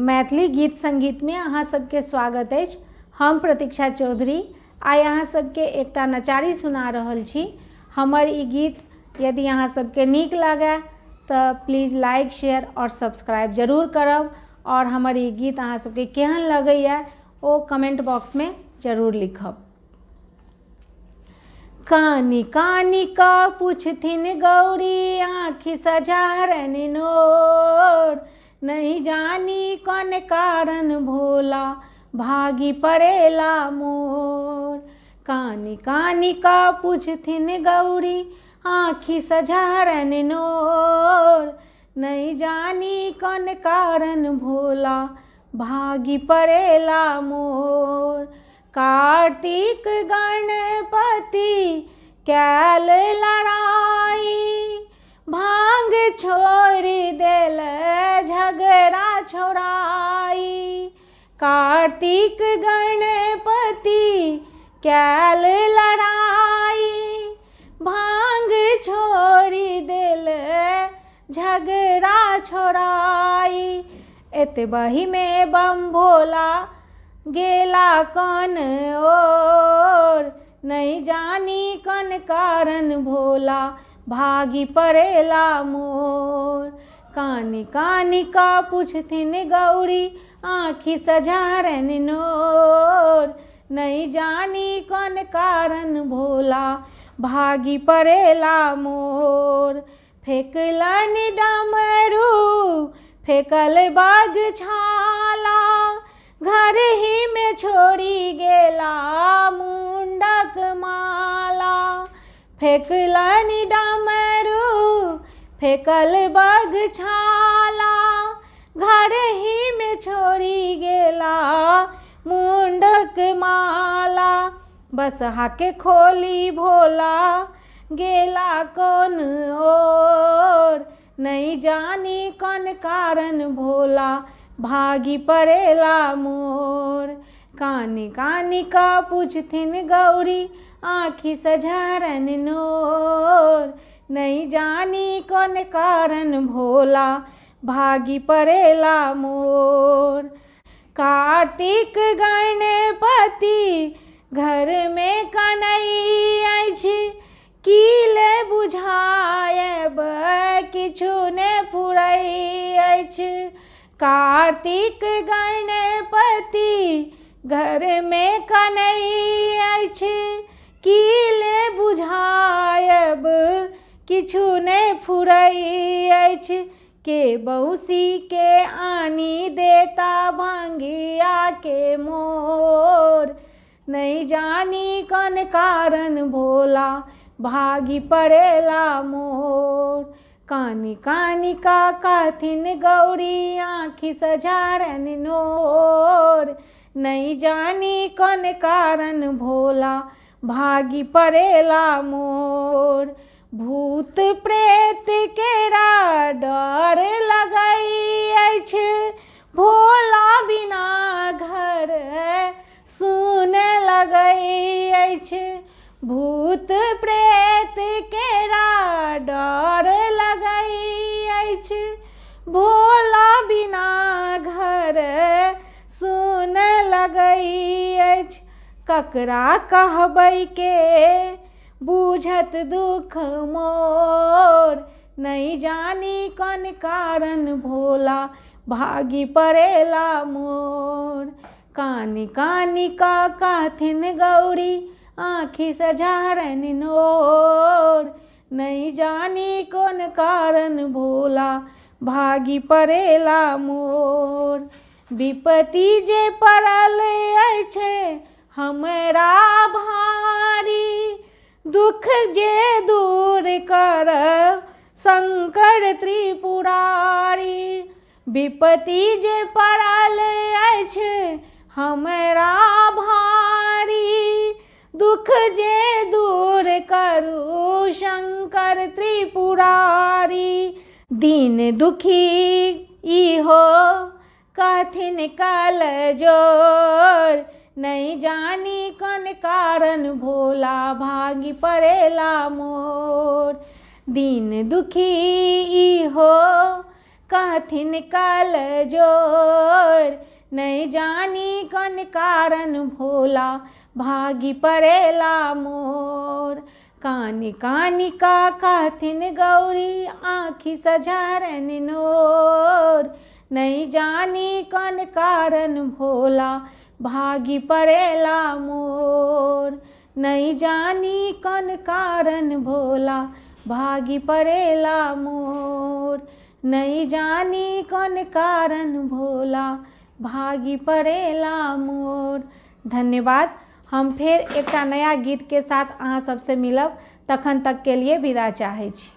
मैथिली गीत संगीत में अहाँ सबके स्वागत अछि। हम प्रतीक्षा चौधरी आइ अहाँ सबके एकटा नचारी सुना रहल छी। हमर ई गीत यदि अहाँ सबके नीक लागे तऽ प्लीज लाइक शेयर और सब्सक्राइब जरूर करब और हमर ई गीत अहाँ सबके केहन लगैए ओ कमेंट बॉक्स में जरूर लिखब। कानी कानी का पूछथिन गौरी आँखि सजारन नोर, नहीं जानी कौन कारण भोला भागी पड़ेला मोर। कानी कानी का पूछथिन गौरी आँखि सजारन नोर, नहीं जानी कौन कारण भोला भागी पड़ेला मोर। कार्तिक गणपति कैल लड़ाई, भांग छोड़ देल झगड़ा छोड़ाई। कार्तिक गणपति कैल लड़ाई, भांग छोड़ देल झगड़ा छोड़ाई। एतबही में बम भोला गेला कौन ओर, नहीं जानी कौन कारण भोला भागी पड़ेला मोर। कानी कानी का पूछथिन गौरी आँखि सजारन नोर, नहीं जानी कौन कारण भोला भागी पड़ेला मोर। फेंकलन डमरू फेंकल बाग छाला, घर ही में छोड़ी गेला मुंडक माला। फेंकलन डमरू फेंकल बाग छाला, घर ही में छोड़ी गेला मुंडक माला। बसहा के खोली भोला गेला कौन ओर, नहीं जानी कौन कारण भोला भागी पड़ेला मोर। कानी कानी का पूछथिन गौरी आँखि सजारन नोर, नहीं जानी कौन कारण भोला भागी पड़ेला मोर। कार्तिक गणपति घर में कनई अछि, कीले बुझायब किछु ने फुरई अछि। कार्तिक गणपति घर में कनई अछि, कीले बुझायब किछु ने फुरई अछि। के बौसी के आनी देता भंगिया के मोर, नहीं जानी कौन कारण भोला भागी पड़ेला मोर। कानी कानी का कहथिन गौरी आँखि सजारन नोर, नहीं जानी कौन कारण भोला भागी पड़ेला मोर। भूत प्रेत केरा डर लगई अछि, भोला बिना घर सुन लगई अछि। भूत प्रेत केरा डर लगई अछि, भोला बिना घर सुन लगई अछि। ककरा कहबै के बूझत दुख मोर, नहीं जानी कौन कारण भोला भागी पड़ेला मोर। कानी कानी का कहथिन गौरी आँखि सजारन नोर, नहीं जानी कौन कारण भोला भागी पड़ेला मोर। विपत्ति जे पड़ल अछि हमरा भारी, दुख जे दूर कर शंकर त्रिपुरारी। विपत्ति जे पड़ल अछि हमरा भारी, दुख जे दूर करू शंकर त्रिपुरारी। दीन दुखी इहो कहथिन कल जोर, नहीं जानी कौन कारण भोला भागी पड़ेला मोर। दीन दुखी इहो कहथिन काल जोर। नहीं जानी कौन कारण भोला भागी पड़ेला मोर। कानी कानी का कहथिन गौरी आँखी सझारन नोर। नहीं जानी कौन कारण भोला भागी पड़ेला मोर। नहीं जानी कौन कारण भोला भागी पड़ेला मोर। नहीं जानी कौन कारण भोला भागी पड़ेला मोर। धन्यवाद। हम फेर एकटा नया गीत के साथ अहाँ सबसे मिलब, तखन तक के लिए विदा चाहै छी।